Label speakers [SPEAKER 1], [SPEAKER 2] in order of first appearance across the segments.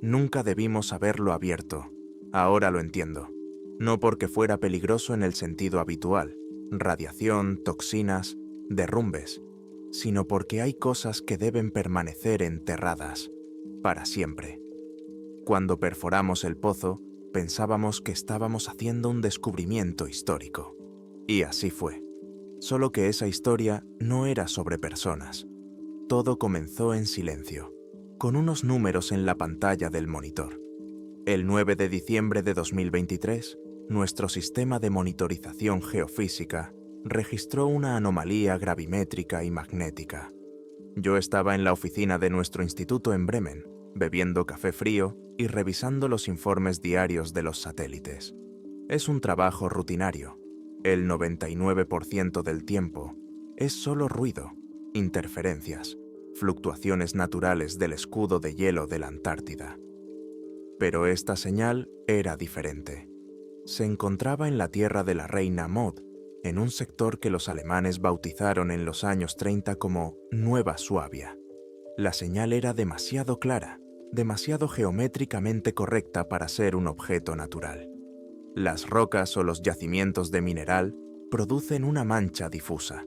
[SPEAKER 1] Nunca debimos haberlo abierto. Ahora lo entiendo. No porque fuera peligroso en el sentido habitual, radiación, toxinas, derrumbes, sino porque hay cosas que deben permanecer enterradas, para siempre. Cuando perforamos el pozo, pensábamos que estábamos haciendo un descubrimiento histórico. Y así fue. Solo que esa historia no era sobre personas. Todo comenzó en silencio, con unos números en la pantalla del monitor. El 9 de diciembre de 2023, nuestro sistema de monitorización geofísica registró una anomalía gravimétrica y magnética. Yo estaba en la oficina de nuestro instituto en Bremen, bebiendo café frío y revisando los informes diarios de los satélites. Es un trabajo rutinario. El 99% del tiempo es solo ruido, interferencias, fluctuaciones naturales del escudo de hielo de la Antártida. Pero esta señal era diferente. Se encontraba en la Tierra de la Reina Maud, en un sector que los alemanes bautizaron en los años 30 como Nueva Suabia. La señal era demasiado clara, demasiado geométricamente correcta para ser un objeto natural. Las rocas o los yacimientos de mineral producen una mancha difusa,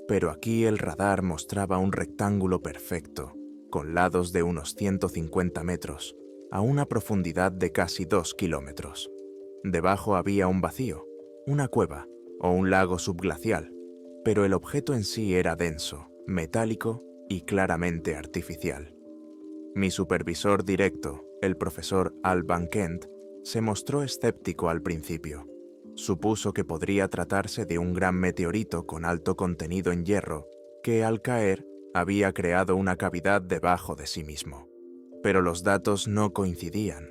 [SPEAKER 1] pero aquí el radar mostraba un rectángulo perfecto, con lados de unos 150 metros, a una profundidad de casi 2 kilómetros. Debajo había un vacío, una cueva o un lago subglacial, pero el objeto en sí era denso, metálico y claramente artificial. Mi supervisor directo, el profesor Alban Kent, se mostró escéptico al principio. Supuso que podría tratarse de un gran meteorito con alto contenido en hierro que, al caer, había creado una cavidad debajo de sí mismo. Pero los datos no coincidían.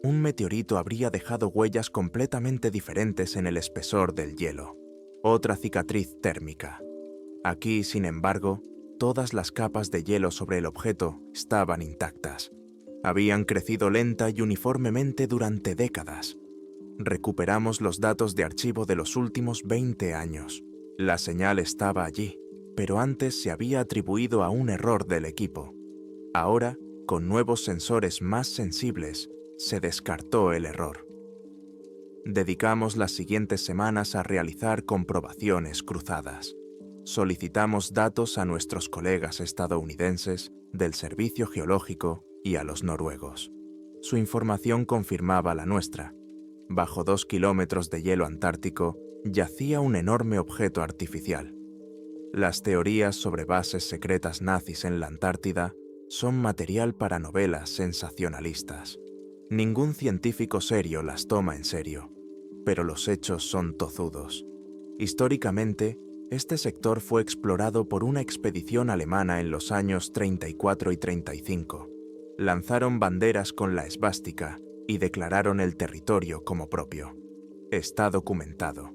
[SPEAKER 1] Un meteorito habría dejado huellas completamente diferentes en el espesor del hielo. Otra cicatriz térmica. Aquí, sin embargo, todas las capas de hielo sobre el objeto estaban intactas. Habían crecido lenta y uniformemente durante décadas. Recuperamos los datos de archivo de los últimos 20 años. La señal estaba allí, pero antes se había atribuido a un error del equipo. Ahora, con nuevos sensores más sensibles, se descartó el error. Dedicamos las siguientes semanas a realizar comprobaciones cruzadas. Solicitamos datos a nuestros colegas estadounidenses, del Servicio Geológico y a los noruegos. Su información confirmaba la nuestra. Bajo 2 kilómetros de hielo antártico yacía un enorme objeto artificial. Las teorías sobre bases secretas nazis en la Antártida son material para novelas sensacionalistas. Ningún científico serio las toma en serio, pero los hechos son tozudos. Históricamente, este sector fue explorado por una expedición alemana en los años 34 y 35. Lanzaron banderas con la esvástica y declararon el territorio como propio. Está documentado.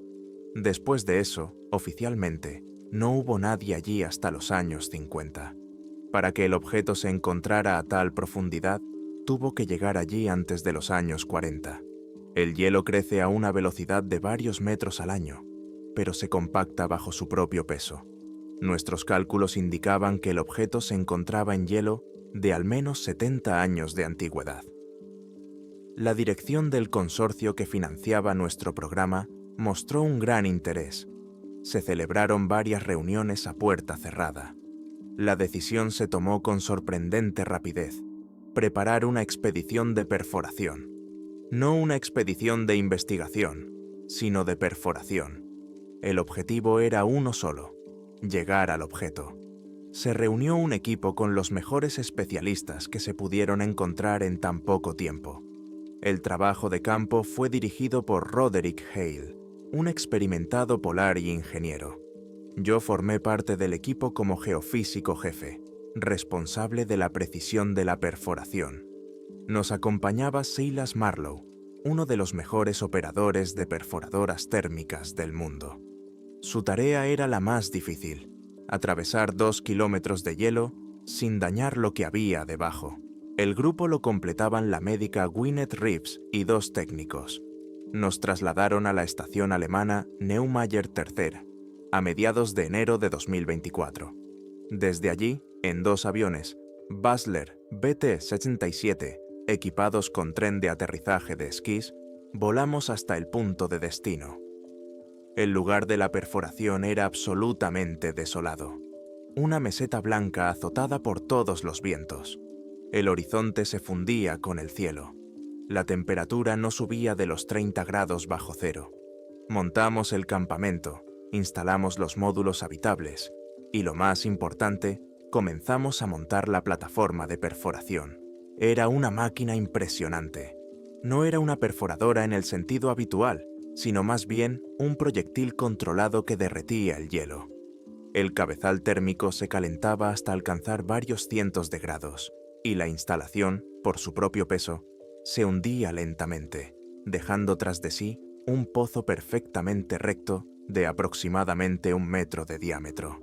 [SPEAKER 1] Después de eso, oficialmente, no hubo nadie allí hasta los años 50. Para que el objeto se encontrara a tal profundidad, tuvo que llegar allí antes de los años 40. El hielo crece a una velocidad de varios metros al año, pero se compacta bajo su propio peso. Nuestros cálculos indicaban que el objeto se encontraba en hielo de al menos 70 años de antigüedad. La dirección del consorcio que financiaba nuestro programa mostró un gran interés. Se celebraron varias reuniones a puerta cerrada. La decisión se tomó con sorprendente rapidez: preparar una expedición de perforación. No una expedición de investigación, sino de perforación. El objetivo era uno solo: llegar al objeto. Se reunió un equipo con los mejores especialistas que se pudieron encontrar en tan poco tiempo. El trabajo de campo fue dirigido por Roderick Hale, un experimentado polar y ingeniero. Yo formé parte del equipo como geofísico jefe, responsable de la precisión de la perforación. Nos acompañaba Silas Marlowe, uno de los mejores operadores de perforadoras térmicas del mundo. Su tarea era la más difícil: atravesar 2 kilómetros de hielo sin dañar lo que había debajo. El grupo lo completaban la médica Gwyneth Reeves y 2 técnicos. Nos trasladaron a la estación alemana Neumayer III, a mediados de enero de 2024. Desde allí, en 2 aviones, Basler BT-67 Equipados con tren de aterrizaje de esquís, volamos hasta el punto de destino. El lugar de la perforación era absolutamente desolado. Una meseta blanca azotada por todos los vientos. El horizonte se fundía con el cielo. La temperatura no subía de los 30 grados bajo cero. Montamos el campamento, instalamos los módulos habitables y, lo más importante, comenzamos a montar la plataforma de perforación. Era una máquina impresionante. No era una perforadora en el sentido habitual, sino más bien un proyectil controlado que derretía el hielo. El cabezal térmico se calentaba hasta alcanzar varios cientos de grados, y la instalación, por su propio peso, se hundía lentamente, dejando tras de sí un pozo perfectamente recto de aproximadamente 1 metro de diámetro.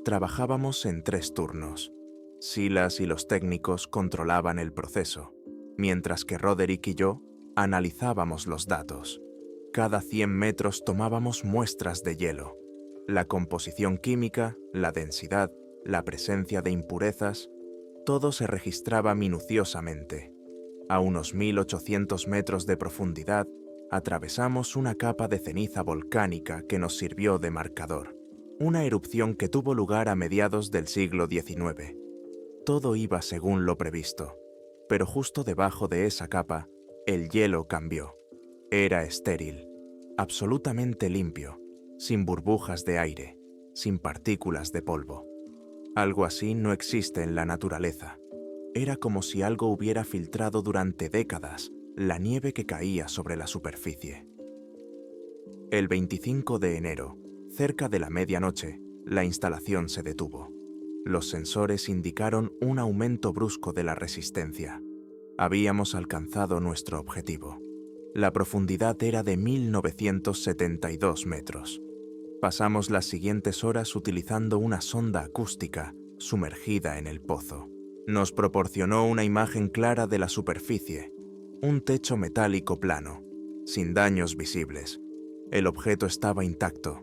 [SPEAKER 1] Trabajábamos en 3 turnos. Silas y los técnicos controlaban el proceso, mientras que Roderick y yo analizábamos los datos. Cada 100 metros tomábamos muestras de hielo. La composición química, la densidad, la presencia de impurezas, todo se registraba minuciosamente. A unos 1800 metros de profundidad, atravesamos una capa de ceniza volcánica que nos sirvió de marcador, una erupción que tuvo lugar a mediados del siglo XIX. Todo iba según lo previsto, pero justo debajo de esa capa, el hielo cambió. Era estéril, absolutamente limpio, sin burbujas de aire, sin partículas de polvo. Algo así no existe en la naturaleza. Era como si algo hubiera filtrado durante décadas la nieve que caía sobre la superficie. El 25 de enero, cerca de la medianoche, la instalación se detuvo. Los sensores indicaron un aumento brusco de la resistencia. Habíamos alcanzado nuestro objetivo. La profundidad era de 1972 metros. Pasamos las siguientes horas utilizando una sonda acústica sumergida en el pozo. Nos proporcionó una imagen clara de la superficie, un techo metálico plano, sin daños visibles. El objeto estaba intacto.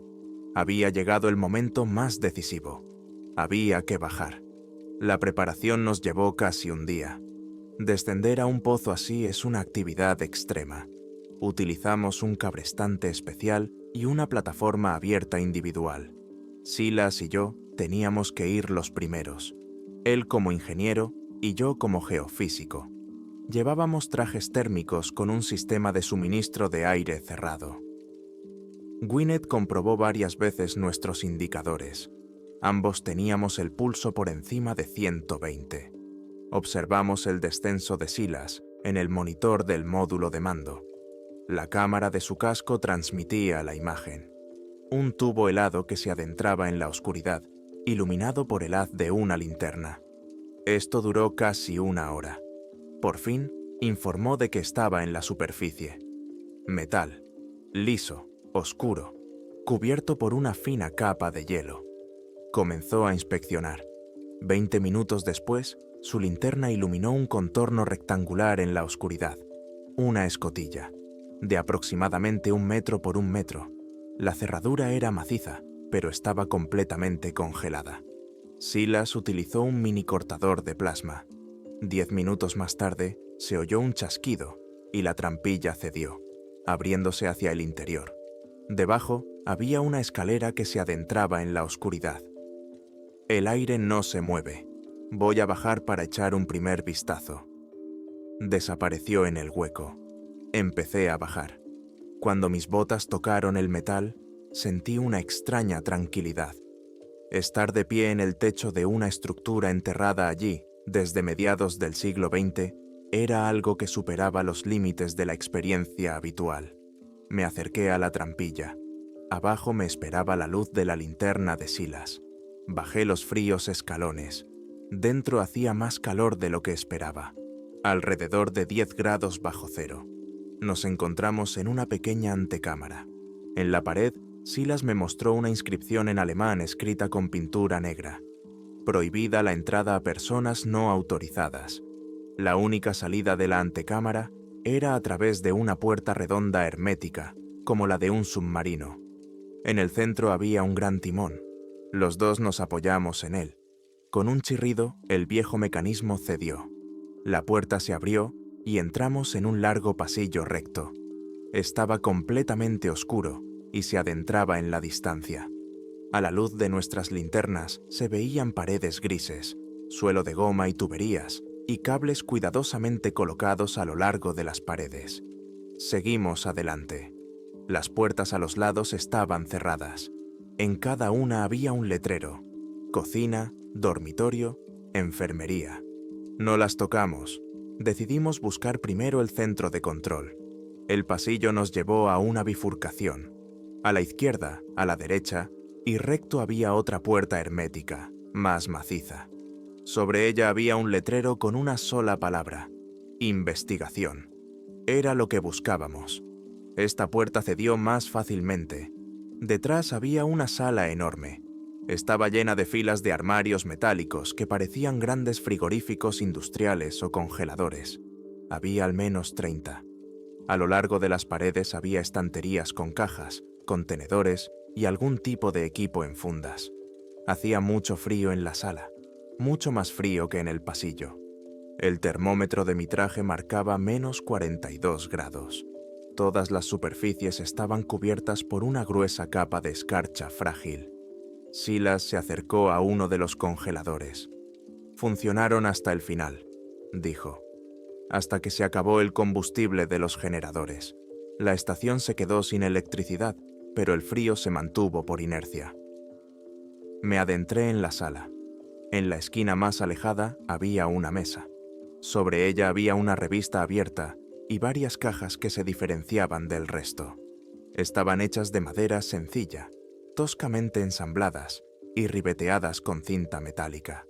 [SPEAKER 1] Había llegado el momento más decisivo. Había que bajar. La preparación nos llevó casi un día. Descender a un pozo así es una actividad extrema. Utilizamos un cabrestante especial y una plataforma abierta individual. Silas y yo teníamos que ir los primeros. Él como ingeniero y yo como geofísico. Llevábamos trajes térmicos con un sistema de suministro de aire cerrado. Gwyneth comprobó varias veces nuestros indicadores. Ambos teníamos el pulso por encima de 120. Observamos el descenso de Silas en el monitor del módulo de mando. La cámara de su casco transmitía la imagen. Un tubo helado que se adentraba en la oscuridad, iluminado por el haz de una linterna. Esto duró casi 1 hora. Por fin, informó de que estaba en la superficie. Metal, liso, oscuro, cubierto por una fina capa de hielo. Comenzó a inspeccionar. 20 minutos después, su linterna iluminó un contorno rectangular en la oscuridad. Una escotilla, de aproximadamente 1 metro por 1 metro. La cerradura era maciza, pero estaba completamente congelada. Silas utilizó un mini cortador de plasma. 10 minutos más tarde, se oyó un chasquido y la trampilla cedió, abriéndose hacia el interior. Debajo había una escalera que se adentraba en la oscuridad. El aire no se mueve. Voy a bajar para echar un primer vistazo. Desapareció en el hueco. Empecé a bajar. Cuando mis botas tocaron el metal, sentí una extraña tranquilidad. Estar de pie en el techo de una estructura enterrada allí desde mediados del siglo XX era algo que superaba los límites de la experiencia habitual. Me acerqué a la trampilla. Abajo me esperaba la luz de la linterna de Silas. Bajé los fríos escalones. Dentro hacía más calor de lo que esperaba, alrededor de 10 grados bajo cero. Nos encontramos en una pequeña antecámara. En la pared, Silas me mostró una inscripción en alemán escrita con pintura negra. Prohibida la entrada a personas no autorizadas. La única salida de la antecámara era a través de una puerta redonda hermética, como la de un submarino. En el centro había un gran timón. Los dos nos apoyamos en él. Con un chirrido, el viejo mecanismo cedió. La puerta se abrió y entramos en un largo pasillo recto. Estaba completamente oscuro y se adentraba en la distancia. A la luz de nuestras linternas se veían paredes grises, suelo de goma y tuberías, y cables cuidadosamente colocados a lo largo de las paredes. Seguimos adelante. Las puertas a los lados estaban cerradas. En cada una había un letrero: cocina, dormitorio, enfermería. No las tocamos. Decidimos buscar primero el centro de control. El pasillo nos llevó a una bifurcación. A la izquierda, a la derecha, y recto había otra puerta hermética, más maciza. Sobre ella había un letrero con una sola palabra: investigación. Era lo que buscábamos. Esta puerta cedió más fácilmente. Detrás había una sala enorme. Estaba llena de filas de armarios metálicos que parecían grandes frigoríficos industriales o congeladores. Había al menos 30. A lo largo de las paredes había estanterías con cajas, contenedores y algún tipo de equipo en fundas. Hacía mucho frío en la sala, mucho más frío que en el pasillo. El termómetro de mi traje marcaba menos 42 grados. Todas las superficies estaban cubiertas por una gruesa capa de escarcha frágil. Silas se acercó a uno de los congeladores. Funcionaron hasta el final, dijo, hasta que se acabó el combustible de los generadores. La estación se quedó sin electricidad, pero el frío se mantuvo por inercia. Me adentré en la sala. En la esquina más alejada había una mesa. Sobre ella había una revista abierta y varias cajas que se diferenciaban del resto. Estaban hechas de madera sencilla, toscamente ensambladas y ribeteadas con cinta metálica.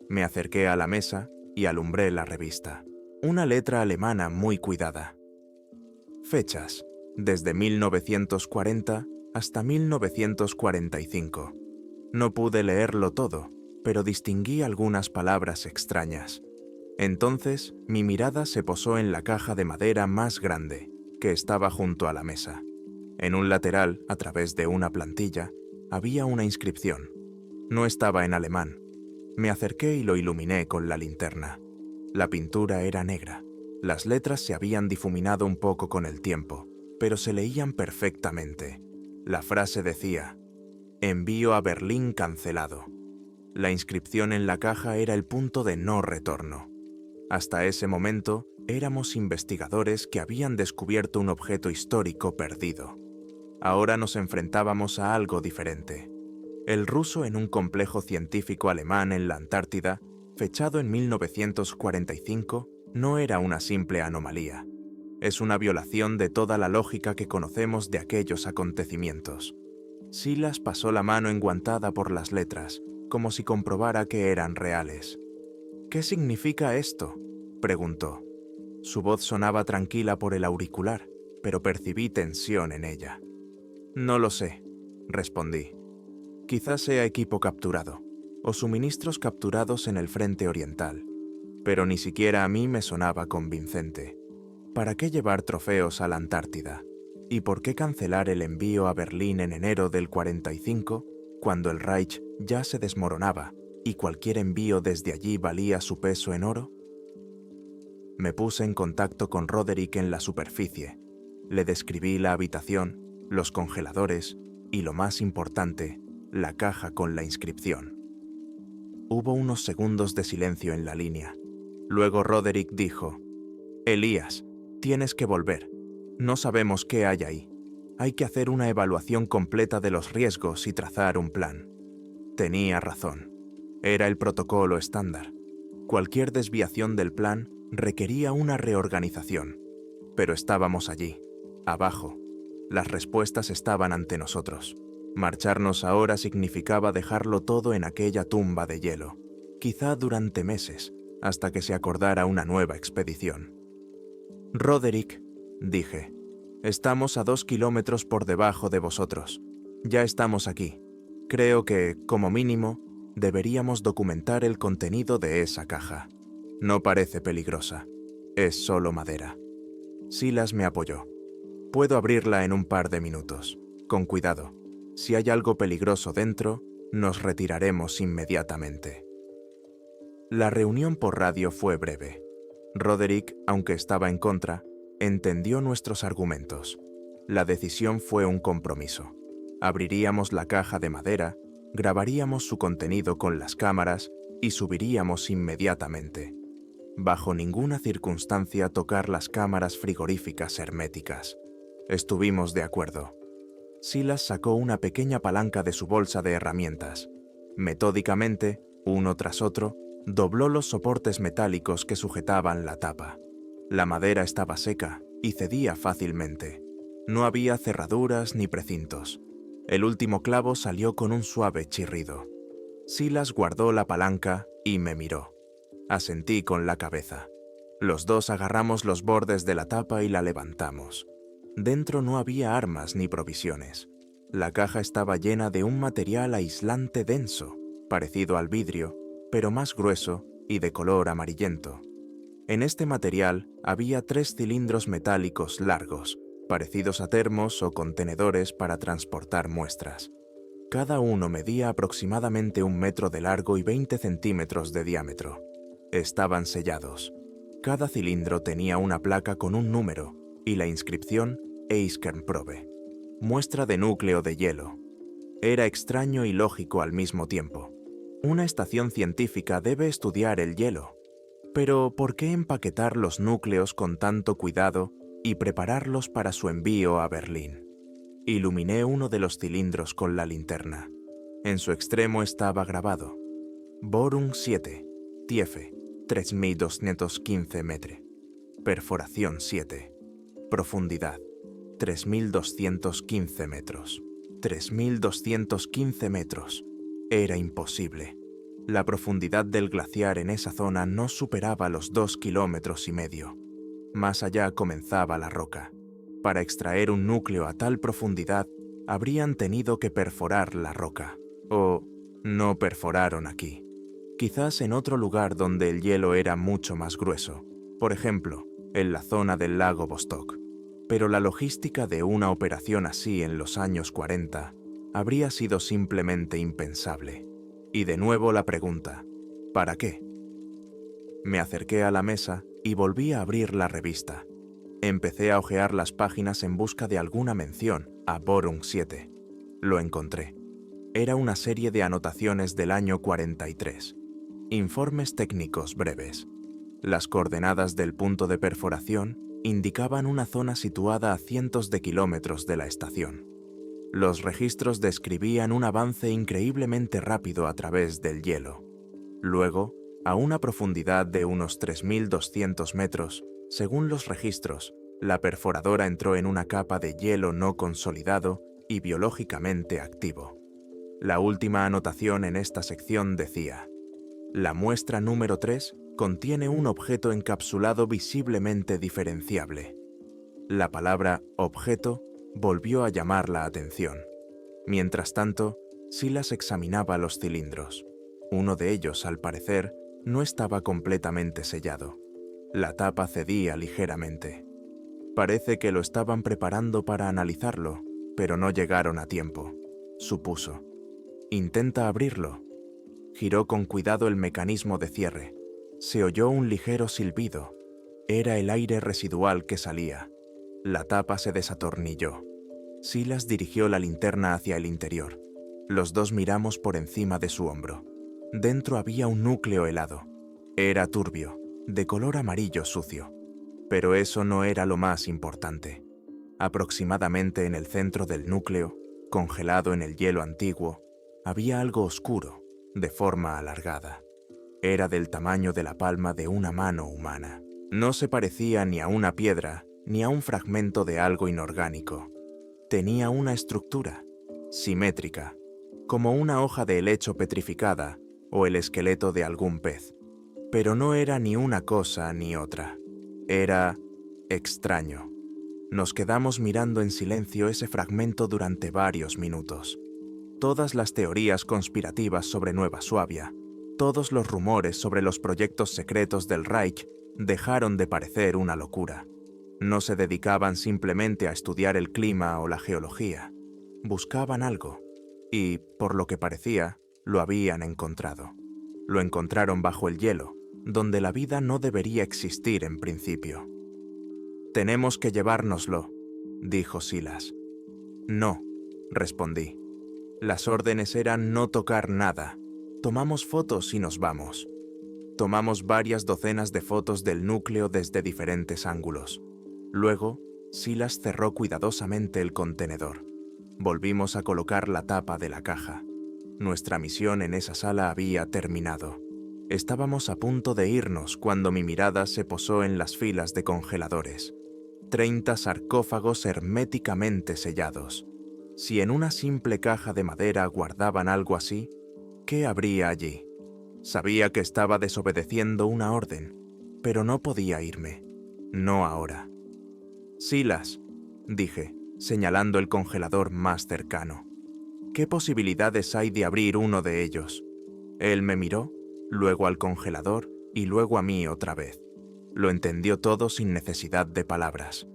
[SPEAKER 1] Me acerqué a la mesa y alumbré la revista. Una letra alemana muy cuidada. Fechas: desde 1940 hasta 1945. No pude leerlo todo, pero distinguí algunas palabras extrañas. Entonces, mi mirada se posó en la caja de madera más grande, que estaba junto a la mesa. En un lateral, a través de una plantilla, había una inscripción. No estaba en alemán. Me acerqué y lo iluminé con la linterna. La pintura era negra. Las letras se habían difuminado un poco con el tiempo, pero se leían perfectamente. La frase decía: envío a Berlín cancelado. La inscripción en la caja era el punto de no retorno. Hasta ese momento, éramos investigadores que habían descubierto un objeto histórico perdido. Ahora nos enfrentábamos a algo diferente. El ruso en un complejo científico alemán en la Antártida, fechado en 1945, no era una simple anomalía. Es una violación de toda la lógica que conocemos de aquellos acontecimientos. Silas pasó la mano enguantada por las letras, como si comprobara que eran reales. «¿Qué significa esto?», preguntó. Su voz sonaba tranquila por el auricular, pero percibí tensión en ella. «No lo sé», respondí. «Quizás sea equipo capturado, o suministros capturados en el frente oriental, pero ni siquiera a mí me sonaba convincente. ¿Para qué llevar trofeos a la Antártida? ¿Y por qué cancelar el envío a Berlín en enero del 45, cuando el Reich ya se desmoronaba y cualquier envío desde allí valía su peso en oro?» Me puse en contacto con Roderick en la superficie. Le describí la habitación, los congeladores y, lo más importante, la caja con la inscripción. Hubo unos segundos de silencio en la línea. Luego Roderick dijo: «Elías, tienes que volver. No sabemos qué hay ahí. Hay que hacer una evaluación completa de los riesgos y trazar un plan». Tenía razón. Era el protocolo estándar. Cualquier desviación del plan requería una reorganización. Pero estábamos allí, abajo. Las respuestas estaban ante nosotros. Marcharnos ahora significaba dejarlo todo en aquella tumba de hielo, quizá durante meses, hasta que se acordara una nueva expedición. «Roderick», dije, «estamos a 2 kilómetros por debajo de vosotros. Ya estamos aquí. Creo que, como mínimo, deberíamos documentar el contenido de esa caja. No parece peligrosa. Es solo madera». Silas me apoyó. «Puedo abrirla en un par de minutos. Con cuidado. Si hay algo peligroso dentro, nos retiraremos inmediatamente». La reunión por radio fue breve. Roderick, aunque estaba en contra, entendió nuestros argumentos. La decisión fue un compromiso. Abriríamos la caja de madera, grabaríamos su contenido con las cámaras y subiríamos inmediatamente. Bajo ninguna circunstancia tocar las cámaras frigoríficas herméticas. Estuvimos de acuerdo. Silas sacó una pequeña palanca de su bolsa de herramientas. Metódicamente, uno tras otro, dobló los soportes metálicos que sujetaban la tapa. La madera estaba seca y cedía fácilmente. No había cerraduras ni precintos. El último clavo salió con un suave chirrido. Silas guardó la palanca y me miró. Asentí con la cabeza. Los dos agarramos los bordes de la tapa y la levantamos. Dentro no había armas ni provisiones. La caja estaba llena de un material aislante denso, parecido al vidrio, pero más grueso y de color amarillento. En este material había 3 cilindros metálicos largos, parecidos a termos o contenedores para transportar muestras. Cada uno medía aproximadamente 1 metro de largo y 20 centímetros de diámetro. Estaban sellados. Cada cilindro tenía una placa con un número y la inscripción Eiskernprobe, muestra de núcleo de hielo. Era extraño y lógico al mismo tiempo. Una estación científica debe estudiar el hielo. Pero ¿por qué empaquetar los núcleos con tanto cuidado y prepararlos para su envío a Berlín? Iluminé uno de los cilindros con la linterna. En su extremo estaba grabado: Bohrung 7, Tiefe, 3215 metros. Perforación 7. Profundidad: 3215 metros. 3215 metros. Era imposible. La profundidad del glaciar en esa zona no superaba los 2,5 kilómetros. Más allá comenzaba la roca. Para extraer un núcleo a tal profundidad, habrían tenido que perforar la roca. O no perforaron aquí. Quizás en otro lugar donde el hielo era mucho más grueso. Por ejemplo, en la zona del lago Vostok. Pero la logística de una operación así en los años 40 habría sido simplemente impensable. Y de nuevo la pregunta: ¿para qué? Me acerqué a la mesa y volví a abrir la revista. Empecé a hojear las páginas en busca de alguna mención a Bohrung 7. Lo encontré. Era una serie de anotaciones del año 43. Informes técnicos breves. Las coordenadas del punto de perforación indicaban una zona situada a cientos de kilómetros de la estación. Los registros describían un avance increíblemente rápido a través del hielo. Luego, a una profundidad de unos 3.200 metros, según los registros, la perforadora entró en una capa de hielo no consolidado y biológicamente activo. La última anotación en esta sección decía: la muestra número 3 contiene un objeto encapsulado visiblemente diferenciable. La palabra objeto volvió a llamar la atención. Mientras tanto, Silas examinaba los cilindros. Uno de ellos, al parecer, no estaba completamente sellado. La tapa cedía ligeramente. Parece que lo estaban preparando para analizarlo, pero no llegaron a tiempo, supuso. Intenta abrirlo. Giró con cuidado el mecanismo de cierre. Se oyó un ligero silbido. Era el aire residual que salía. La tapa se desatornilló. Silas dirigió la linterna hacia el interior. Los dos miramos por encima de su hombro. Dentro había un núcleo helado. Era turbio, de color amarillo sucio. Pero eso no era lo más importante. Aproximadamente en el centro del núcleo, congelado en el hielo antiguo, había algo oscuro, de forma alargada. Era del tamaño de la palma de una mano humana. No se parecía ni a una piedra, ni a un fragmento de algo inorgánico. Tenía una estructura, simétrica, como una hoja de helecho petrificada o el esqueleto de algún pez. Pero no era ni una cosa ni otra. Era extraño. Nos quedamos mirando en silencio ese fragmento durante varios minutos. Todas las teorías conspirativas sobre Nueva Suabia, todos los rumores sobre los proyectos secretos del Reich dejaron de parecer una locura. No se dedicaban simplemente a estudiar el clima o la geología. Buscaban algo, y, por lo que parecía, lo habían encontrado. Lo encontraron bajo el hielo, donde la vida no debería existir en principio. «Tenemos que llevárnoslo», dijo Silas. «No», respondí. Las órdenes eran no tocar nada. Tomamos fotos y nos vamos. Tomamos varias docenas de fotos del núcleo desde diferentes ángulos. Luego, Silas cerró cuidadosamente el contenedor. Volvimos a colocar la tapa de la caja. Nuestra misión en esa sala había terminado. Estábamos a punto de irnos cuando mi mirada se posó en las filas de congeladores. 30 sarcófagos herméticamente sellados. Si en una simple caja de madera guardaban algo así, ¿qué habría allí? Sabía que estaba desobedeciendo una orden, pero no podía irme. No ahora. «Silas», dije, señalando el congelador más cercano. «¿Qué posibilidades hay de abrir uno de ellos?» Él me miró, luego al congelador y luego a mí otra vez. Lo entendió todo sin necesidad de palabras.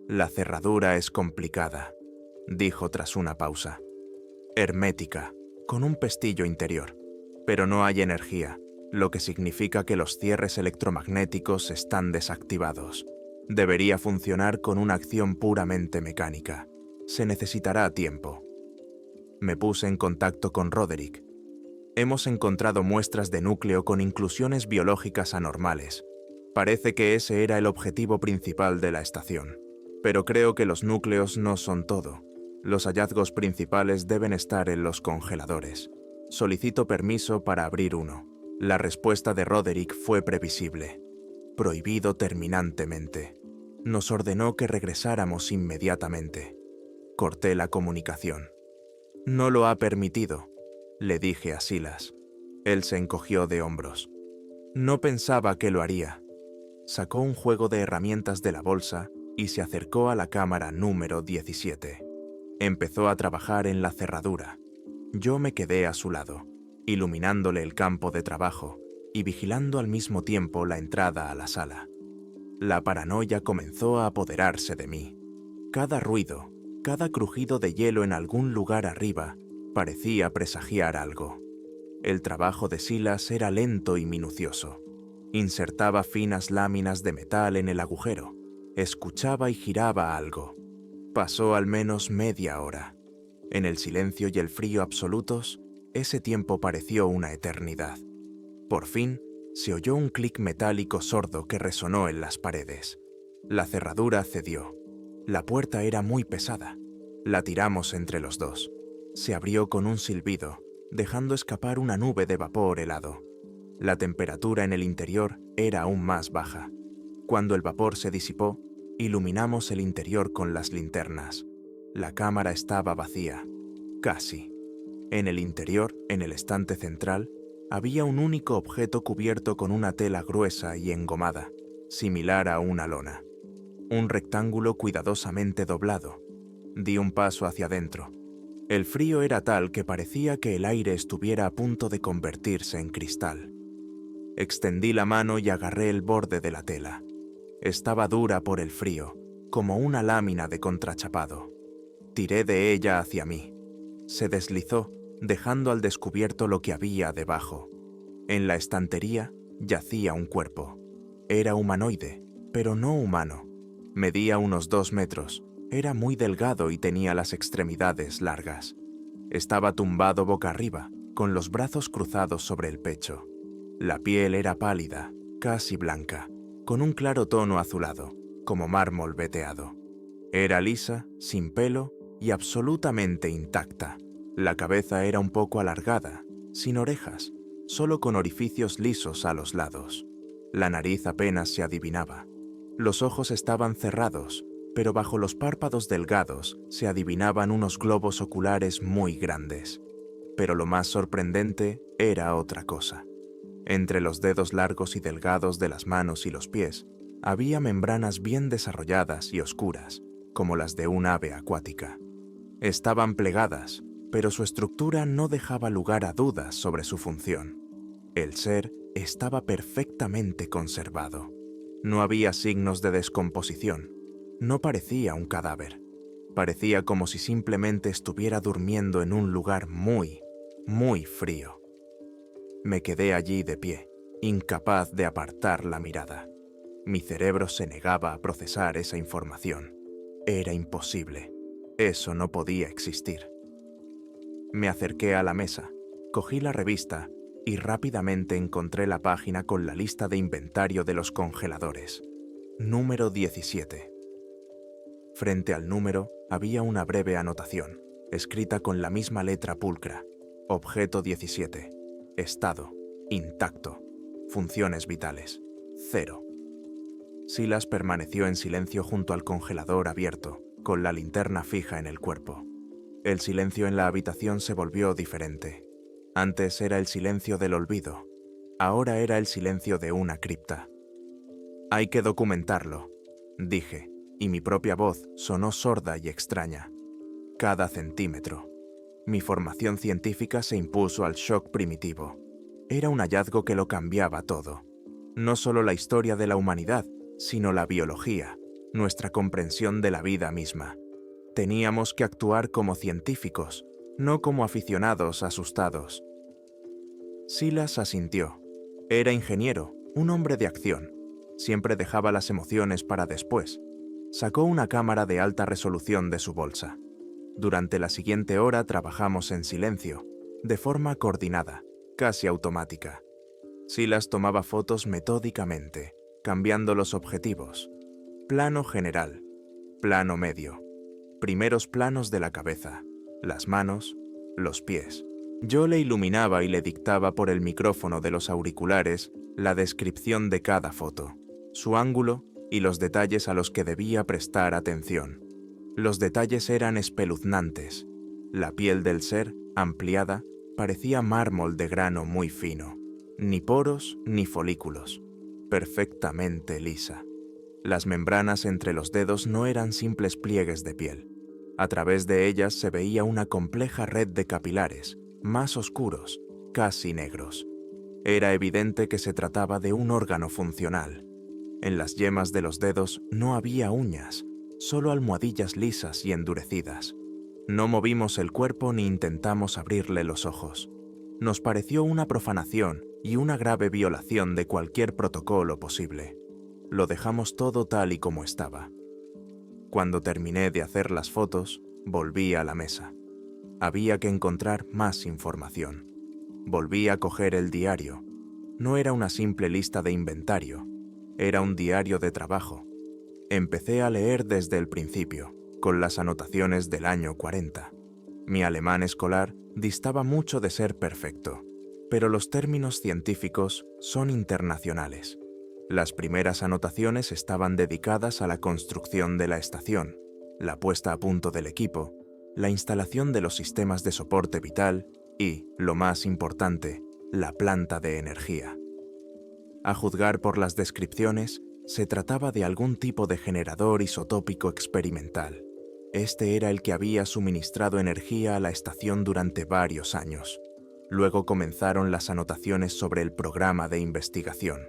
[SPEAKER 1] «La cerradura es complicada», dijo tras una pausa. «Hermética, con un pestillo interior. Pero no hay energía, lo que significa que los cierres electromagnéticos están desactivados. Debería funcionar con una acción puramente mecánica. Se necesitará tiempo». Me puse en contacto con Roderick. «Hemos encontrado muestras de núcleo con inclusiones biológicas anormales. Parece que ese era el objetivo principal de la estación. Pero creo que los núcleos no son todo. Los hallazgos principales deben estar en los congeladores. Solicito permiso para abrir uno». La respuesta de Roderick fue previsible. Prohibido terminantemente. Nos ordenó que regresáramos inmediatamente. Corté la comunicación. «No lo ha permitido», le dije a Silas. Él se encogió de hombros. «No pensaba que lo haría». Sacó un juego de herramientas de la bolsa y se acercó a la cámara número 17. Empezó a trabajar en la cerradura. Yo me quedé a su lado, iluminándole el campo de trabajo y vigilando al mismo tiempo la entrada a la sala. La paranoia comenzó a apoderarse de mí. Cada ruido, cada crujido de hielo en algún lugar arriba, parecía presagiar algo. El trabajo de Silas era lento y minucioso. Insertaba finas láminas de metal en el agujero, escuchaba y giraba algo. Pasó al menos media hora. En el silencio y el frío absolutos, ese tiempo pareció una eternidad. Por fin, se oyó un clic metálico sordo que resonó en las paredes. La cerradura cedió. La puerta era muy pesada. La tiramos entre los dos. Se abrió con un silbido, dejando escapar una nube de vapor helado. La temperatura en el interior era aún más baja. Cuando el vapor se disipó, iluminamos el interior con las linternas. La cámara estaba vacía. Casi. En el interior, en el estante central, había un único objeto cubierto con una tela gruesa y engomada, similar a una lona. Un rectángulo cuidadosamente doblado. Di un paso hacia adentro. El frío era tal que parecía que el aire estuviera a punto de convertirse en cristal. Extendí la mano y agarré el borde de la tela. Estaba dura por el frío, como una lámina de contrachapado. Tiré de ella hacia mí. Se deslizó, dejando al descubierto lo que había debajo. En la estantería yacía un cuerpo. Era humanoide, pero no humano. Medía unos 2 metros, era muy delgado y tenía las extremidades largas. Estaba tumbado boca arriba, con los brazos cruzados sobre el pecho. La piel era pálida, casi blanca, con un claro tono azulado, como mármol veteado. Era lisa, sin pelo y absolutamente intacta. La cabeza era un poco alargada, sin orejas, solo con orificios lisos a los lados. La nariz apenas se adivinaba. Los ojos estaban cerrados, pero bajo los párpados delgados se adivinaban unos globos oculares muy grandes. Pero lo más sorprendente era otra cosa. Entre los dedos largos y delgados de las manos y los pies, había membranas bien desarrolladas y oscuras, como las de un ave acuática. Estaban plegadas, pero su estructura no dejaba lugar a dudas sobre su función. El ser estaba perfectamente conservado. No había signos de descomposición. No parecía un cadáver. Parecía como si simplemente estuviera durmiendo en un lugar muy, muy frío. Me quedé allí de pie, incapaz de apartar la mirada. Mi cerebro se negaba a procesar esa información. Era imposible. Eso no podía existir. Me acerqué a la mesa, cogí la revista y rápidamente encontré la página con la lista de inventario de los congeladores. Número 17. Frente al número había una breve anotación, escrita con la misma letra pulcra. Objeto 17. Estado. Intacto. Funciones vitales. 0. Silas permaneció en silencio junto al congelador abierto, con la linterna fija en el cuerpo. El silencio en la habitación se volvió diferente. Antes era el silencio del olvido. Ahora era el silencio de una cripta. Hay que documentarlo, dije, y mi propia voz sonó sorda y extraña. Cada centímetro. Mi formación científica se impuso al shock primitivo. Era un hallazgo que lo cambiaba todo. No solo la historia de la humanidad, sino la biología, nuestra comprensión de la vida misma. Teníamos que actuar como científicos, no como aficionados asustados. Silas asintió. Era ingeniero, un hombre de acción. Siempre dejaba las emociones para después. Sacó una cámara de alta resolución de su bolsa. Durante la siguiente hora trabajamos en silencio, de forma coordinada, casi automática. Silas tomaba fotos metódicamente, cambiando los objetivos. Plano general, plano medio, primeros planos de la cabeza, las manos, los pies. Yo le iluminaba y le dictaba por el micrófono de los auriculares la descripción de cada foto, su ángulo y los detalles a los que debía prestar atención. Los detalles eran espeluznantes. La piel del ser, ampliada, parecía mármol de grano muy fino. Ni poros ni folículos. Perfectamente lisa. Las membranas entre los dedos no eran simples pliegues de piel. A través de ellas se veía una compleja red de capilares, más oscuros, casi negros. Era evidente que se trataba de un órgano funcional. En las yemas de los dedos no había uñas, solo almohadillas lisas y endurecidas. No movimos el cuerpo ni intentamos abrirle los ojos. Nos pareció una profanación y una grave violación de cualquier protocolo posible. Lo dejamos todo tal y como estaba. Cuando terminé de hacer las fotos, volví a la mesa. Había que encontrar más información. Volví a coger el diario. No era una simple lista de inventario, era un diario de trabajo. Empecé a leer desde el principio, con las anotaciones del año 40. Mi alemán escolar distaba mucho de ser perfecto, pero los términos científicos son internacionales. Las primeras anotaciones estaban dedicadas a la construcción de la estación, la puesta a punto del equipo, la instalación de los sistemas de soporte vital y, lo más importante, la planta de energía. A juzgar por las descripciones, se trataba de algún tipo de generador isotópico experimental. Este era el que había suministrado energía a la estación durante varios años. Luego comenzaron las anotaciones sobre el programa de investigación.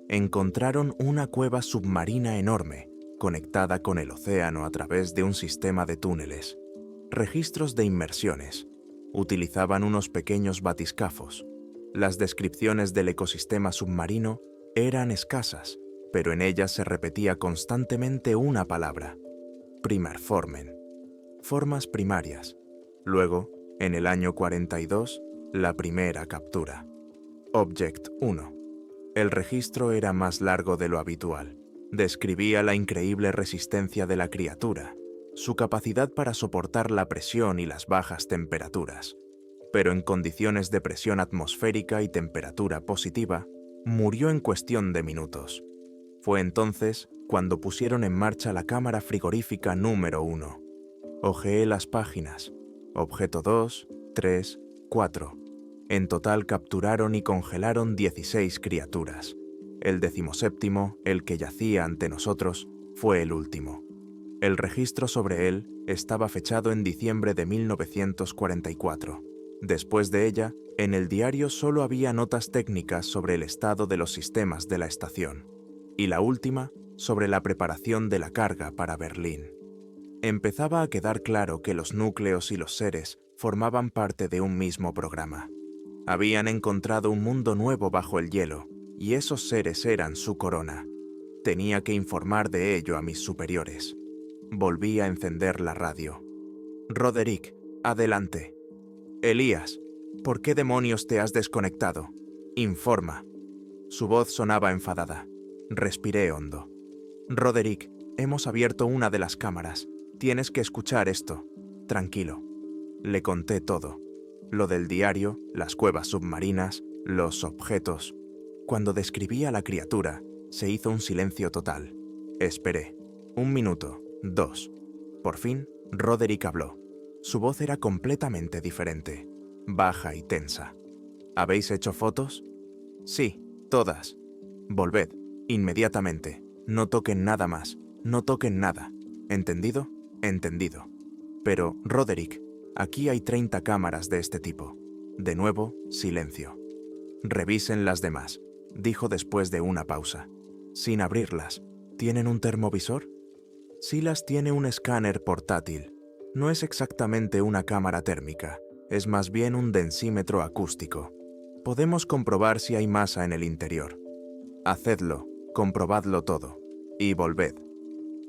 [SPEAKER 1] Encontraron una cueva submarina enorme, conectada con el océano a través de un sistema de túneles. Registros de inmersiones. Utilizaban unos pequeños batiscafos. Las descripciones del ecosistema submarino eran escasas, pero en ellas se repetía constantemente una palabra: Primarformen, formas primarias. Luego, en el año 42, la primera captura. Object 1. El registro era más largo de lo habitual. Describía la increíble resistencia de la criatura, su capacidad para soportar la presión y las bajas temperaturas. Pero en condiciones de presión atmosférica y temperatura positiva, murió en cuestión de minutos. Fue entonces cuando pusieron en marcha la cámara frigorífica número 1. Hojeé las páginas. Objeto 2, 3, 4. En total capturaron y congelaron 16 criaturas. El 17º, el que yacía ante nosotros, fue el último. El registro sobre él estaba fechado en diciembre de 1944. Después de ella, en el diario solo había notas técnicas sobre el estado de los sistemas de la estación, y la última sobre la preparación de la carga para Berlín. Empezaba a quedar claro que los núcleos y los seres formaban parte de un mismo programa. Habían encontrado un mundo nuevo bajo el hielo, y esos seres eran su corona. Tenía que informar de ello a mis superiores. Volví a encender la radio. Roderick, adelante. Elías, ¿por qué demonios te has desconectado? Informa. Su voz sonaba enfadada. Respiré hondo. Roderick, hemos abierto una de las cámaras. Tienes que escuchar esto. Tranquilo. Le conté todo. Lo del diario, las cuevas submarinas, los objetos. Cuando describí a la criatura, se hizo un silencio total. Esperé. 1 minuto, 2. Por fin, Roderick habló. Su voz era completamente diferente, baja y tensa. ¿Habéis hecho fotos? Sí, todas. Volved, inmediatamente. No toquen nada más. No toquen nada. ¿Entendido? Entendido. Pero, Roderick, aquí hay 30 cámaras de este tipo. De nuevo, silencio. Revisen las demás, dijo después de una pausa. Sin abrirlas. ¿Tienen un termovisor? Silas tiene un escáner portátil. No es exactamente una cámara térmica, es más bien un densímetro acústico. Podemos comprobar si hay masa en el interior. Hacedlo, comprobadlo todo, y volved.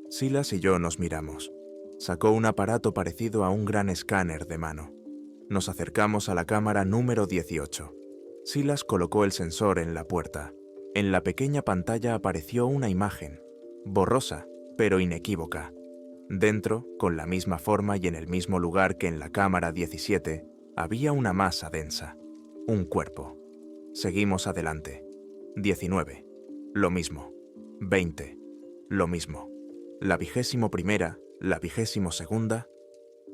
[SPEAKER 1] Silas y yo nos miramos. Sacó un aparato parecido a un gran escáner de mano. Nos acercamos a la cámara número 18. Silas colocó el sensor en la puerta. En la pequeña pantalla apareció una imagen, borrosa, pero inequívoca. Dentro, con la misma forma y en el mismo lugar que en la cámara 17, había una masa densa, un cuerpo. Seguimos adelante. 19. Lo mismo. 20. Lo mismo. La 21ª, la 22ª.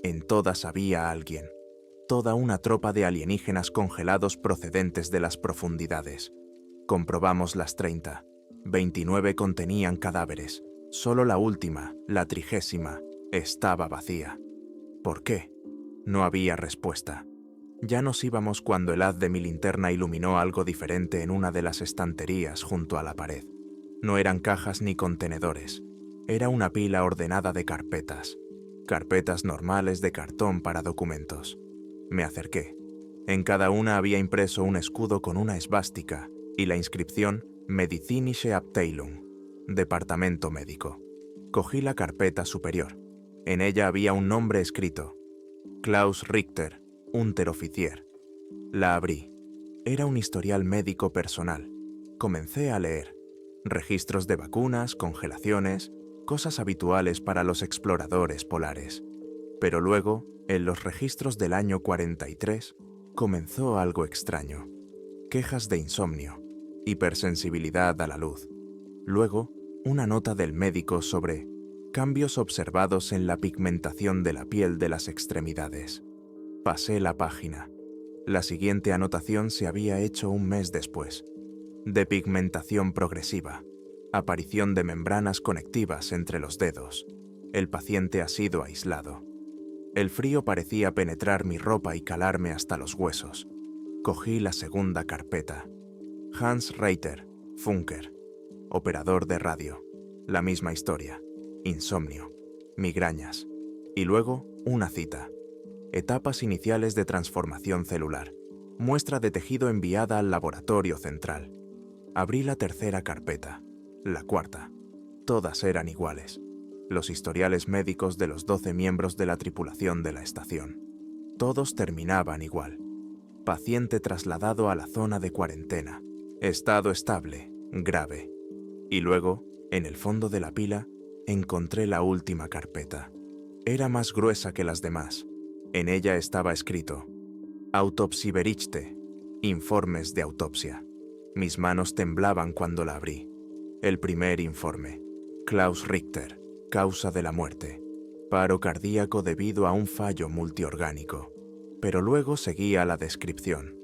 [SPEAKER 1] En todas había alguien. Toda una tropa de alienígenas congelados procedentes de las profundidades. Comprobamos las 30. 29 contenían cadáveres. Solo la última, la 30ª, estaba vacía. ¿Por qué? No había respuesta. Ya nos íbamos cuando el haz de mi linterna iluminó algo diferente en una de las estanterías junto a la pared. No eran cajas ni contenedores. Era una pila ordenada de carpetas. Carpetas normales de cartón para documentos. Me acerqué. En cada una había impreso un escudo con una esvástica y la inscripción Medizinische Abteilung, Departamento Médico. Cogí la carpeta superior. En ella había un nombre escrito. Klaus Richter, Unteroffizier. La abrí. Era un historial médico personal. Comencé a leer. Registros de vacunas, congelaciones, cosas habituales para los exploradores polares. Pero luego, en los registros del año 43, comenzó algo extraño. Quejas de insomnio, hipersensibilidad a la luz. Luego, una nota del médico sobre cambios observados en la pigmentación de la piel de las extremidades. Pasé la página. La siguiente anotación se había hecho un mes después. Depigmentación progresiva. Aparición de membranas conectivas entre los dedos. El paciente ha sido aislado. El frío parecía penetrar mi ropa y calarme hasta los huesos. Cogí la segunda carpeta. Hans Reiter, Funker. Operador de radio. La misma historia. Insomnio. Migrañas. Y luego, una cita. Etapas iniciales de transformación celular. Muestra de tejido enviada al laboratorio central. Abrí la tercera carpeta. La cuarta. Todas eran iguales. Los historiales médicos de los 12 miembros de la tripulación de la estación. Todos terminaban igual. Paciente trasladado a la zona de cuarentena. Estado estable, grave. Y luego, en el fondo de la pila, encontré la última carpeta. Era más gruesa que las demás. En ella estaba escrito: Autopsieberichte, informes de autopsia. Mis manos temblaban cuando la abrí. El primer informe. Klaus Richter, causa de la muerte. Paro cardíaco debido a un fallo multiorgánico. Pero luego seguía la descripción.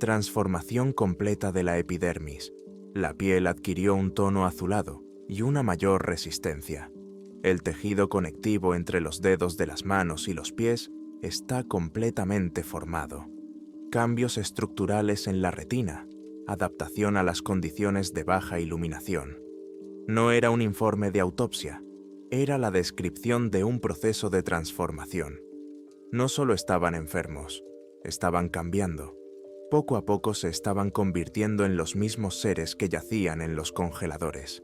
[SPEAKER 1] Transformación completa de la epidermis. La piel adquirió un tono azulado y una mayor resistencia. El tejido conectivo entre los dedos de las manos y los pies está completamente formado. Cambios estructurales en la retina. Adaptación a las condiciones de baja iluminación. No era un informe de autopsia, era la descripción de un proceso de transformación. No solo estaban enfermos, estaban cambiando. poco a poco se estaban convirtiendo en los mismos seres que yacían en los congeladores.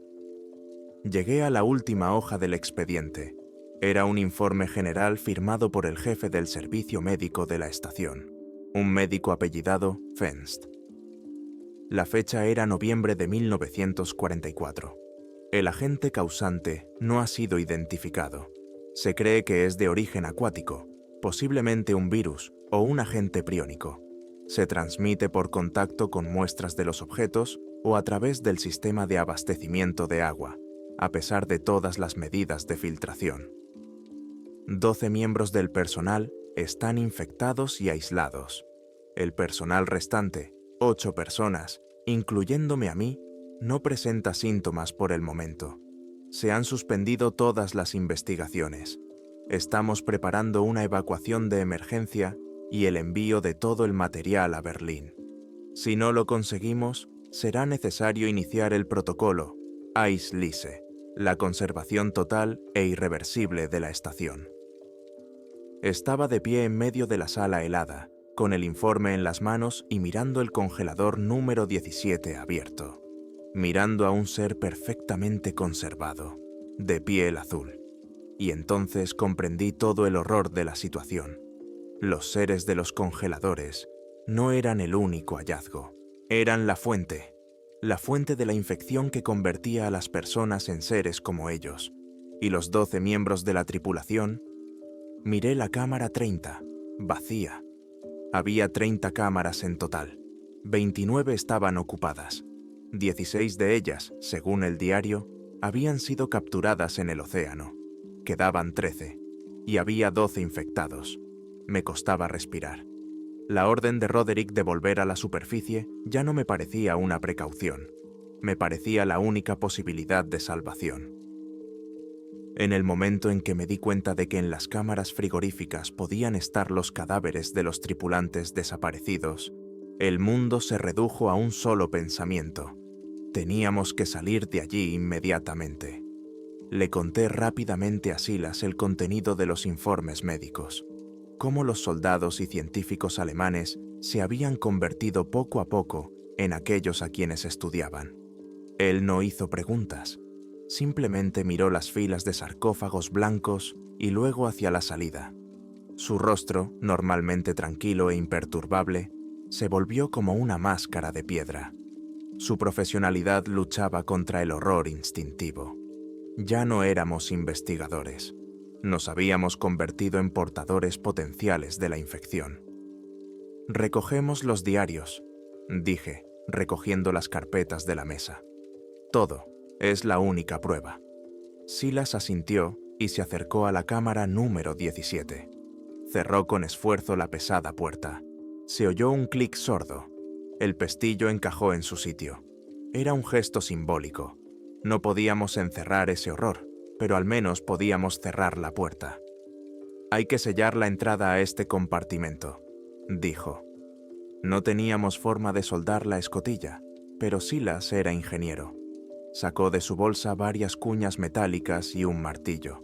[SPEAKER 1] Llegué a la última hoja del expediente. Era un informe general firmado por el jefe del servicio médico de la estación, un médico apellidado Fenst. La fecha era noviembre de 1944. El agente causante no ha sido identificado. Se cree que es de origen acuático, posiblemente un virus o un agente priónico. Se transmite por contacto con muestras de los objetos o a través del sistema de abastecimiento de agua, a pesar de todas las medidas de filtración. 12 miembros del personal están infectados y aislados. El personal restante, 8 personas, incluyéndome a mí, no presenta síntomas por el momento. Se han suspendido todas las investigaciones. Estamos preparando una evacuación de emergencia y el envío de todo el material a Berlín. Si no lo conseguimos, será necesario iniciar el protocolo Eis-Lisse, la conservación total e irreversible de la estación. Estaba de pie en medio de la sala helada, con el informe en las manos y mirando el congelador número 17 abierto, mirando a un ser perfectamente conservado, de piel azul. Y entonces comprendí todo el horror de la situación. Los seres de los congeladores no eran el único hallazgo, eran la fuente de la infección que convertía a las personas en seres como ellos, y los 12 miembros de la tripulación. Miré la cámara 30, vacía. Había 30 cámaras en total. 29 estaban ocupadas. 16 de ellas, según el diario, habían sido capturadas en el océano. Quedaban 13, y había 12 infectados. Me costaba respirar. La orden de Roderick de volver a la superficie ya no me parecía una precaución. Me parecía la única posibilidad de salvación. En el momento en que me di cuenta de que en las cámaras frigoríficas podían estar los cadáveres de los tripulantes desaparecidos, el mundo se redujo a un solo pensamiento. Teníamos que salir de allí inmediatamente. Le conté rápidamente a Silas el contenido de los informes médicos, cómo los soldados y científicos alemanes se habían convertido poco a poco en aquellos a quienes estudiaban. Él no hizo preguntas. Simplemente miró las filas de sarcófagos blancos y luego hacia la salida. Su rostro, normalmente tranquilo e imperturbable, se volvió como una máscara de piedra. Su profesionalidad luchaba contra el horror instintivo. Ya no éramos investigadores. Nos habíamos convertido en portadores potenciales de la infección. «Recogemos los diarios», dije, recogiendo las carpetas de la mesa. «Todo. Es la única prueba». Silas asintió y se acercó a la cámara número 17. Cerró con esfuerzo la pesada puerta. Se oyó un clic sordo. El pestillo encajó en su sitio. Era un gesto simbólico. No podíamos encerrar ese horror, pero al menos podíamos cerrar la puerta. «Hay que sellar la entrada a este compartimento», dijo. No teníamos forma de soldar la escotilla, pero Silas era ingeniero. Sacó de su bolsa varias cuñas metálicas y un martillo.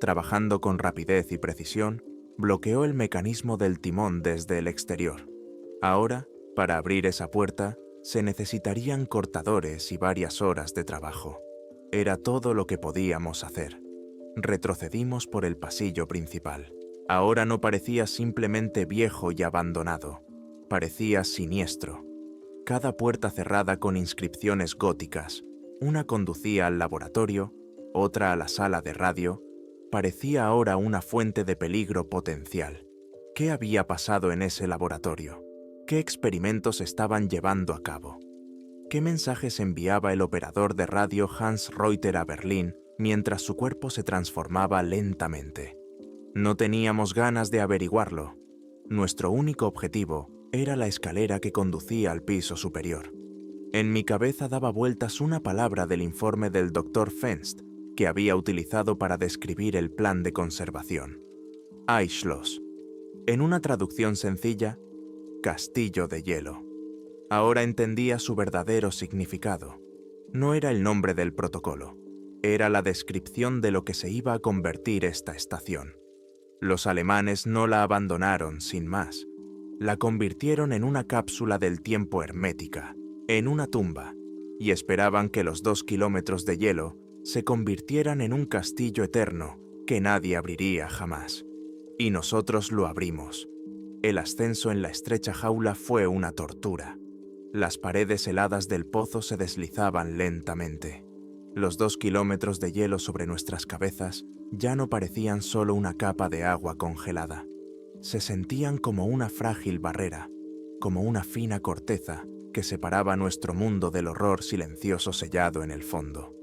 [SPEAKER 1] Trabajando con rapidez y precisión, bloqueó el mecanismo del timón desde el exterior. Ahora, para abrir esa puerta, se necesitarían cortadores y varias horas de trabajo. Era todo lo que podíamos hacer. Retrocedimos por el pasillo principal. Ahora no parecía simplemente viejo y abandonado. Parecía siniestro. Cada puerta cerrada con inscripciones góticas. Una conducía al laboratorio, otra a la sala de radio. Parecía ahora una fuente de peligro potencial. ¿Qué había pasado en ese laboratorio? ¿Qué experimentos estaban llevando a cabo? ¿Qué mensajes enviaba el operador de radio Hans Reuter a Berlín mientras su cuerpo se transformaba lentamente? No teníamos ganas de averiguarlo. Nuestro único objetivo era la escalera que conducía al piso superior. En mi cabeza daba vueltas una palabra del informe del Dr. Fenst que había utilizado para describir el plan de conservación. Eisschloss. En una traducción sencilla, castillo de hielo. Ahora entendía su verdadero significado. No era el nombre del protocolo, era la descripción de lo que se iba a convertir esta estación. Los alemanes no la abandonaron sin más. La convirtieron en una cápsula del tiempo hermética, en una tumba, y esperaban que los 2 kilómetros de hielo se convirtieran en un castillo eterno que nadie abriría jamás. Y nosotros lo abrimos. El ascenso en la estrecha jaula fue una tortura. Las paredes heladas del pozo se deslizaban lentamente. Los 2 kilómetros de hielo sobre nuestras cabezas ya no parecían solo una capa de agua congelada. Se sentían como una frágil barrera, como una fina corteza que separaba nuestro mundo del horror silencioso sellado en el fondo.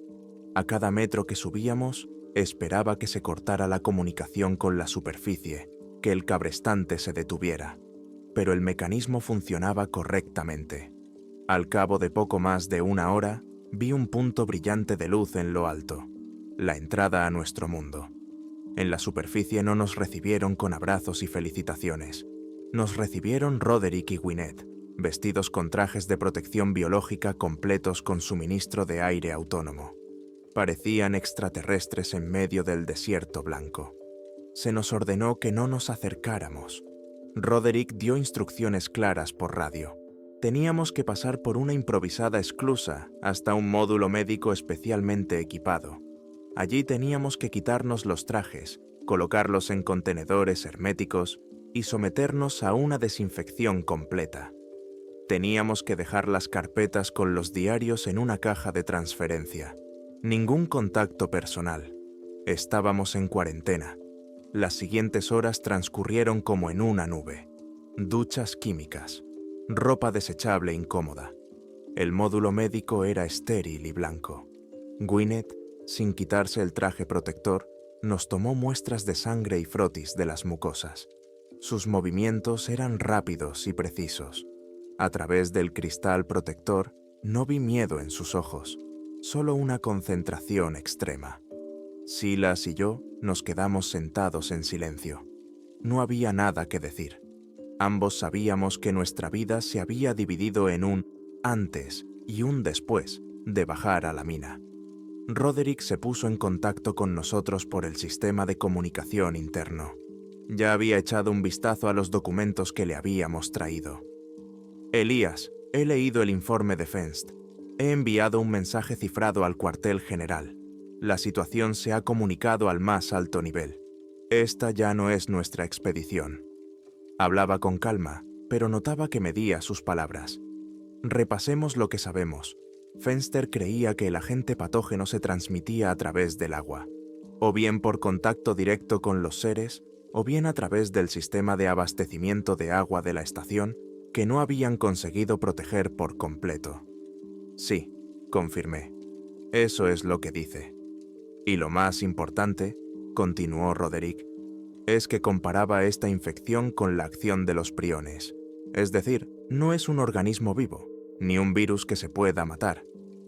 [SPEAKER 1] A cada metro que subíamos, esperaba que se cortara la comunicación con la superficie, que el cabrestante se detuviera. Pero el mecanismo funcionaba correctamente. Al cabo de poco más de una hora, vi un punto brillante de luz en lo alto, la entrada a nuestro mundo. En la superficie no nos recibieron con abrazos y felicitaciones. Nos recibieron Roderick y Gwyneth, vestidos con trajes de protección biológica completos con suministro de aire autónomo. Parecían extraterrestres en medio del desierto blanco. Se nos ordenó que no nos acercáramos. Roderick dio instrucciones claras por radio. Teníamos que pasar por una improvisada esclusa hasta un módulo médico especialmente equipado. Allí teníamos que quitarnos los trajes, colocarlos en contenedores herméticos y someternos a una desinfección completa. Teníamos que dejar las carpetas con los diarios en una caja de transferencia. Ningún contacto personal. Estábamos en cuarentena. Las siguientes horas transcurrieron como en una nube. Duchas químicas, ropa desechable incómoda. El módulo médico era estéril y blanco. Gwyneth, sin quitarse el traje protector, nos tomó muestras de sangre y frotis de las mucosas. Sus movimientos eran rápidos y precisos. A través del cristal protector no vi miedo en sus ojos, solo una concentración extrema. Silas y yo nos quedamos sentados en silencio. No había nada que decir. Ambos sabíamos que nuestra vida se había dividido en un antes y un después de bajar a la mina. Roderick se puso en contacto con nosotros por el sistema de comunicación interno. Ya había echado un vistazo a los documentos que le habíamos traído. Elías, he leído el informe de Fenst. He enviado un mensaje cifrado al cuartel general. La situación se ha comunicado al más alto nivel. Esta ya no es nuestra expedición. Hablaba con calma, pero notaba que medía sus palabras. Repasemos lo que sabemos. Fenster creía que el agente patógeno se transmitía a través del agua, o bien por contacto directo con los seres, o bien a través del sistema de abastecimiento de agua de la estación que no habían conseguido proteger por completo. Sí, confirmé. Eso es lo que dice. Y lo más importante, continuó Roderick, es que comparaba esta infección con la acción de los priones. Es decir, no es un organismo vivo, ni un virus que se pueda matar.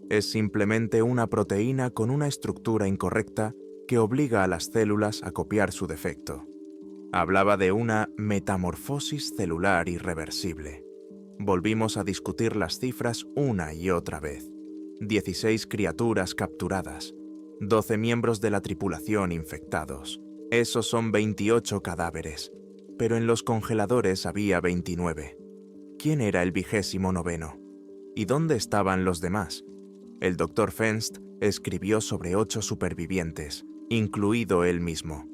[SPEAKER 1] Es simplemente una proteína con una estructura incorrecta que obliga a las células a copiar su defecto. Hablaba de una metamorfosis celular irreversible. Volvimos a discutir las cifras una y otra vez. 16 criaturas capturadas, 12 miembros de la tripulación infectados. Esos son 28 cadáveres, pero en los congeladores había 29. ¿Quién era el 29º? ¿Y dónde estaban los demás? El Dr. Fenst escribió sobre 8 supervivientes, incluido él mismo.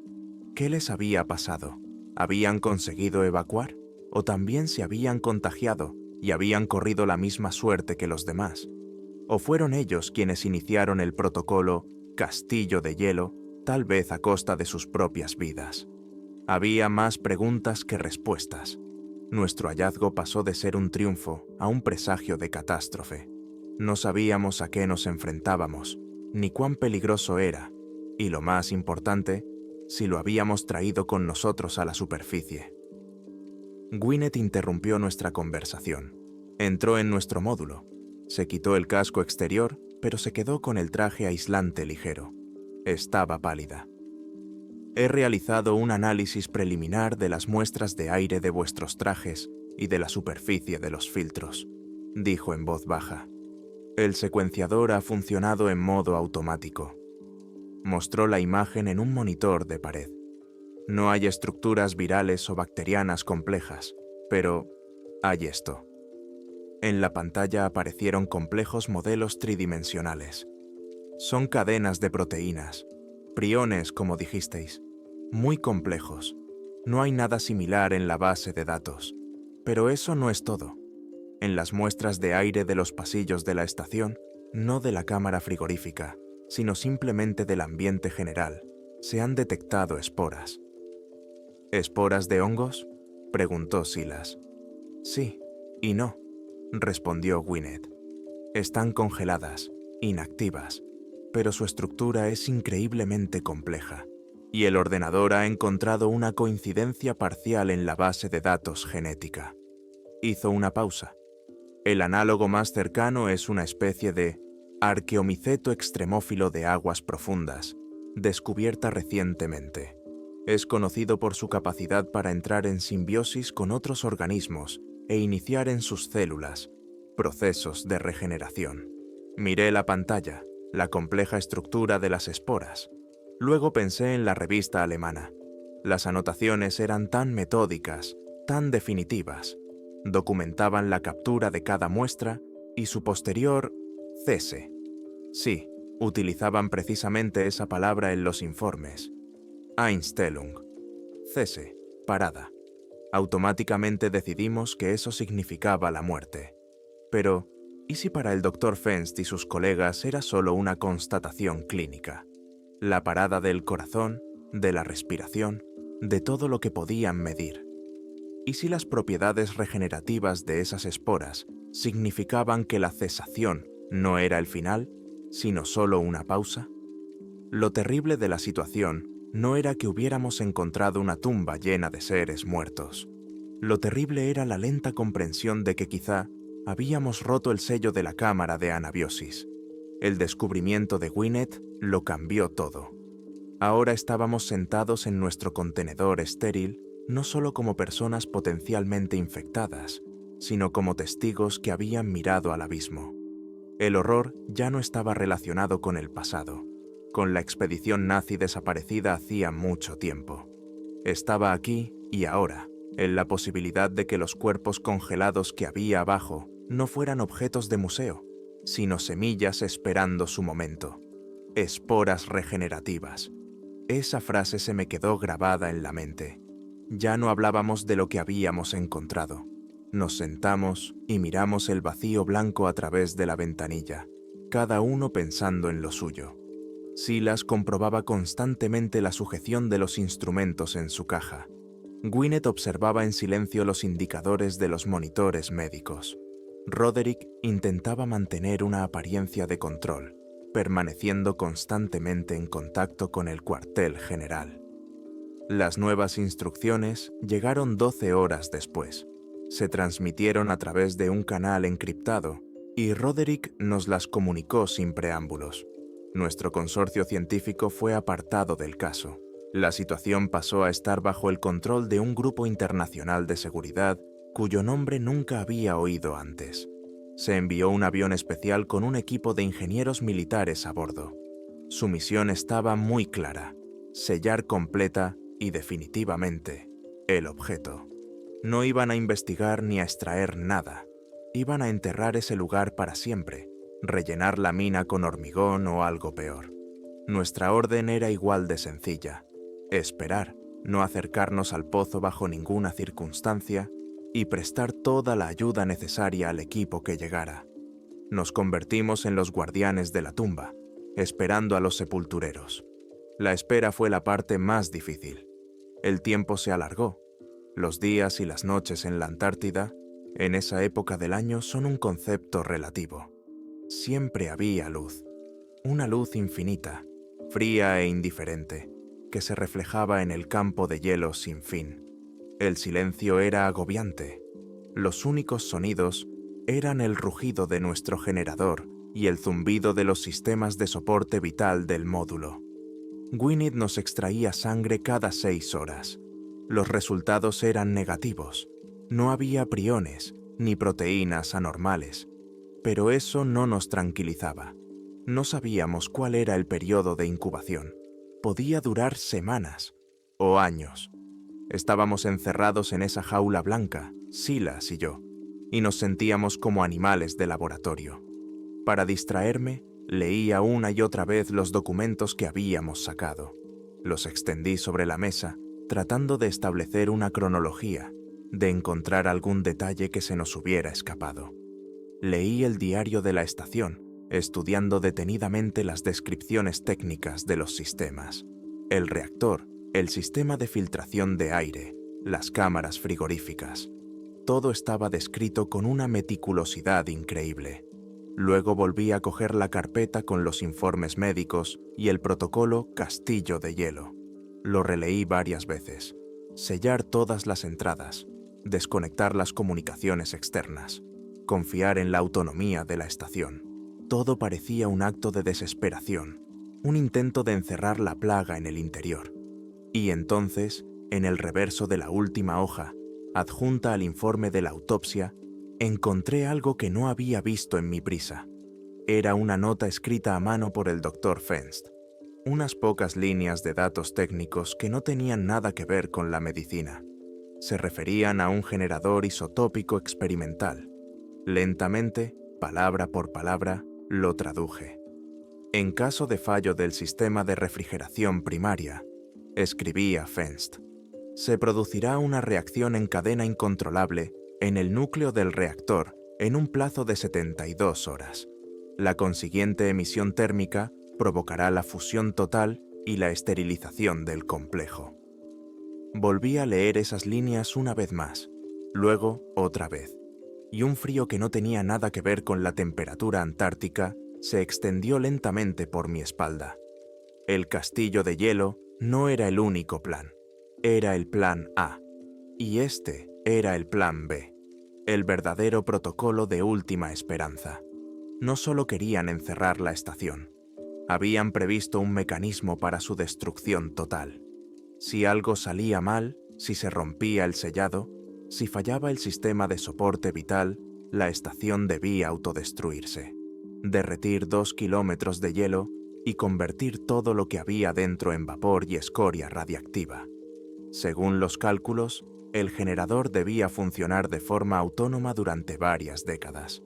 [SPEAKER 1] ¿Qué les había pasado? ¿Habían conseguido evacuar? ¿O también se habían contagiado y habían corrido la misma suerte que los demás? ¿O fueron ellos quienes iniciaron el protocolo Castillo de Hielo, tal vez a costa de sus propias vidas? Había más preguntas que respuestas. Nuestro hallazgo pasó de ser un triunfo a un presagio de catástrofe. No sabíamos a qué nos enfrentábamos, ni cuán peligroso era, y lo más importante, si lo habíamos traído con nosotros a la superficie. Gwyneth interrumpió nuestra conversación. Entró en nuestro módulo. Se quitó el casco exterior, pero se quedó con el traje aislante ligero. Estaba pálida. He realizado un análisis preliminar de las muestras de aire de vuestros trajes y de la superficie de los filtros, dijo en voz baja. El secuenciador ha funcionado en modo automático. Mostró la imagen en un monitor de pared. No hay estructuras virales o bacterianas complejas. Pero hay esto. En la pantalla aparecieron complejos modelos tridimensionales. Son cadenas de proteínas, priones como dijisteis, muy complejos. No hay nada similar en la base de datos. Pero eso no es todo. En las muestras de aire de los pasillos de la estación, no de la cámara frigorífica, sino simplemente del ambiente general, se han detectado esporas. ¿Esporas de hongos?, preguntó Silas. Sí y no, respondió Gwyneth. Están congeladas, inactivas, pero su estructura es increíblemente compleja, y el ordenador ha encontrado una coincidencia parcial en la base de datos genética. Hizo una pausa. El análogo más cercano es una especie de arqueomiceto extremófilo de aguas profundas, descubierta recientemente. Es conocido por su capacidad para entrar en simbiosis con otros organismos e iniciar en sus células procesos de regeneración. Miré la pantalla, la compleja estructura de las esporas. Luego pensé en la revista alemana. Las anotaciones eran tan metódicas, tan definitivas. Documentaban la captura de cada muestra y su posterior cese. Sí, utilizaban precisamente esa palabra en los informes. Einstellung. Cese, parada. Automáticamente decidimos que eso significaba la muerte. Pero, ¿y si para el Dr. Fenst y sus colegas era solo una constatación clínica? La parada del corazón, de la respiración, de todo lo que podían medir. ¿Y si las propiedades regenerativas de esas esporas significaban que la cesación no era el final, sino solo una pausa? Lo terrible de la situación no era que hubiéramos encontrado una tumba llena de seres muertos. Lo terrible era la lenta comprensión de que quizá habíamos roto el sello de la cámara de anabiosis. El descubrimiento de Gwyneth lo cambió todo. Ahora estábamos sentados en nuestro contenedor estéril, no solo como personas potencialmente infectadas, sino como testigos que habían mirado al abismo. El horror ya no estaba relacionado con el pasado, con la expedición nazi desaparecida hacía mucho tiempo. Estaba aquí y ahora, en la posibilidad de que los cuerpos congelados que había abajo no fueran objetos de museo, sino semillas esperando su momento. Esporas regenerativas. Esa frase se me quedó grabada en la mente. Ya no hablábamos de lo que habíamos encontrado. Nos sentamos y miramos el vacío blanco a través de la ventanilla, cada uno pensando en lo suyo. Silas comprobaba constantemente la sujeción de los instrumentos en su caja. Gwyneth observaba en silencio los indicadores de los monitores médicos. Roderick intentaba mantener una apariencia de control, permaneciendo constantemente en contacto con el cuartel general. Las nuevas instrucciones llegaron 12 horas después. Se transmitieron a través de un canal encriptado y Roderick nos las comunicó sin preámbulos. Nuestro consorcio científico fue apartado del caso. La situación pasó a estar bajo el control de un grupo internacional de seguridad cuyo nombre nunca había oído antes. Se envió un avión especial con un equipo de ingenieros militares a bordo. Su misión estaba muy clara: sellar completa y definitivamente el objeto. No iban a investigar ni a extraer nada. Iban a enterrar ese lugar para siempre, rellenar la mina con hormigón o algo peor. Nuestra orden era igual de sencilla: esperar, no acercarnos al pozo bajo ninguna circunstancia y prestar toda la ayuda necesaria al equipo que llegara. Nos convertimos en los guardianes de la tumba, esperando a los sepultureros. La espera fue la parte más difícil. El tiempo se alargó. Los días y las noches en la Antártida, en esa época del año, son un concepto relativo. Siempre había luz, una luz infinita, fría e indiferente, que se reflejaba en el campo de hielo sin fin. El silencio era agobiante. Los únicos sonidos eran el rugido de nuestro generador y el zumbido de los sistemas de soporte vital del módulo. Gwyneth nos extraía sangre cada 6 horas. Los resultados eran negativos. No había priones ni proteínas anormales, pero eso no nos tranquilizaba. No sabíamos cuál era el periodo de incubación. Podía durar semanas o años. Estábamos encerrados en esa jaula blanca, Silas y yo, y nos sentíamos como animales de laboratorio. Para distraerme, leía una y otra vez los documentos que habíamos sacado. Los extendí sobre la mesa, tratando de establecer una cronología, de encontrar algún detalle que se nos hubiera escapado. Leí el diario de la estación, estudiando detenidamente las descripciones técnicas de los sistemas. El reactor, el sistema de filtración de aire, las cámaras frigoríficas. Todo estaba descrito con una meticulosidad increíble. Luego volví a coger la carpeta con los informes médicos y el protocolo Castillo de Hielo. Lo releí varias veces. Sellar todas las entradas, desconectar las comunicaciones externas, confiar en la autonomía de la estación. Todo parecía un acto de desesperación, un intento de encerrar la plaga en el interior. Y entonces, en el reverso de la última hoja, adjunta al informe de la autopsia, encontré algo que no había visto en mi prisa. Era una nota escrita a mano por el Dr. Fenst. Unas pocas líneas de datos técnicos que no tenían nada que ver con la medicina. Se referían a un generador isotópico experimental. Lentamente, palabra por palabra, lo traduje. En caso de fallo del sistema de refrigeración primaria, escribía Fenst, se producirá una reacción en cadena incontrolable en el núcleo del reactor en un plazo de 72 horas. La consiguiente emisión térmica provocará la fusión total y la esterilización del complejo. Volví a leer esas líneas una vez más, luego otra vez, y un frío que no tenía nada que ver con la temperatura antártica se extendió lentamente por mi espalda. El castillo de hielo no era el único plan, era el plan A, y este era el plan B, el verdadero protocolo de última esperanza. No solo querían encerrar la estación, habían previsto un mecanismo para su destrucción total. Si algo salía mal, si se rompía el sellado, si fallaba el sistema de soporte vital, la estación debía autodestruirse, derretir 2 kilómetros de hielo y convertir todo lo que había dentro en vapor y escoria radiactiva. Según los cálculos, el generador debía funcionar de forma autónoma durante varias décadas,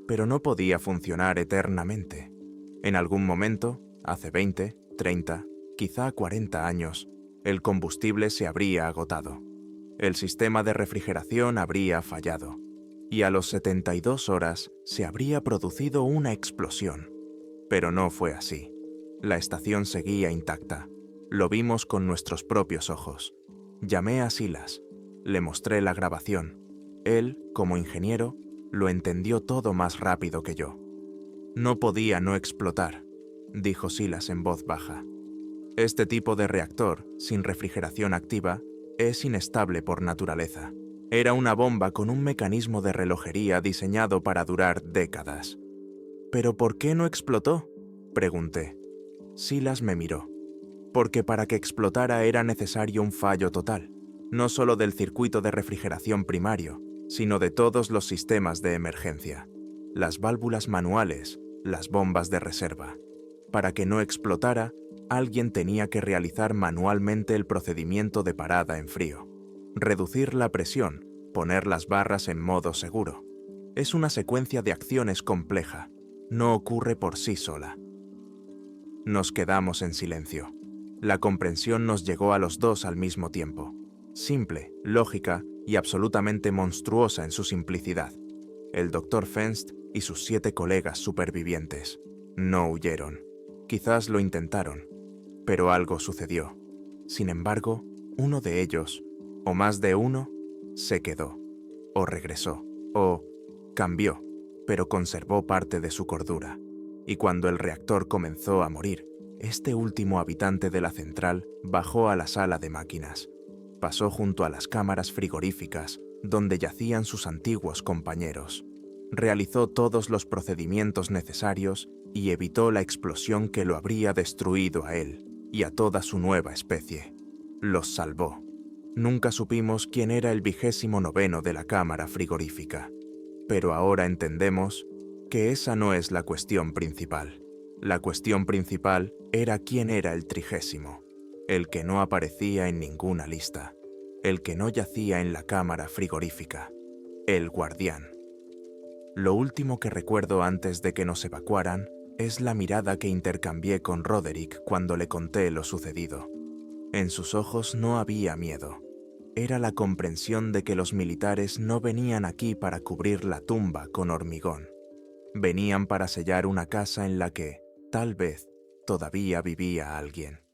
[SPEAKER 1] pero no podía funcionar eternamente. En algún momento, hace 20, 30, quizá 40 años, el combustible se habría agotado. El sistema de refrigeración habría fallado, y a los 72 horas se habría producido una explosión. Pero no fue así. La estación seguía intacta. Lo vimos con nuestros propios ojos. Llamé a Silas. Le mostré la grabación. Él, como ingeniero, lo entendió todo más rápido que yo. No podía no explotar, dijo Silas en voz baja. Este tipo de reactor, sin refrigeración activa, es inestable por naturaleza. Era una bomba con un mecanismo de relojería diseñado para durar décadas. ¿Pero por qué no explotó?, pregunté. Silas me miró. Porque para que explotara era necesario un fallo total, no solo del circuito de refrigeración primario, sino de todos los sistemas de emergencia, las válvulas manuales, las bombas de reserva. Para que no explotara, alguien tenía que realizar manualmente el procedimiento de parada en frío, reducir la presión, poner las barras en modo seguro. Es una secuencia de acciones compleja, no ocurre por sí sola. Nos quedamos en silencio. La comprensión nos llegó a los dos al mismo tiempo. Simple, lógica y absolutamente monstruosa en su simplicidad. El Dr. Fenst y sus 7 colegas supervivientes no huyeron. Quizás lo intentaron, pero algo sucedió. Sin embargo, uno de ellos, o más de uno, se quedó, o regresó, o cambió, pero conservó parte de su cordura. Y cuando el reactor comenzó a morir, este último habitante de la central bajó a la sala de máquinas. Pasó junto a las cámaras frigoríficas, donde yacían sus antiguos compañeros. Realizó todos los procedimientos necesarios y evitó la explosión que lo habría destruido a él y a toda su nueva especie. Los salvó. Nunca supimos quién era el 29º de la cámara frigorífica, pero ahora entendemos que esa no es la cuestión principal. La cuestión principal era quién era el 30º, el que no aparecía en ninguna lista, el que no yacía en la cámara frigorífica, el guardián. Lo último que recuerdo antes de que nos evacuaran es la mirada que intercambié con Roderick cuando le conté lo sucedido. En sus ojos no había miedo. Era la comprensión de que los militares no venían aquí para cubrir la tumba con hormigón. Venían para sellar una casa en la que, tal vez, todavía vivía alguien.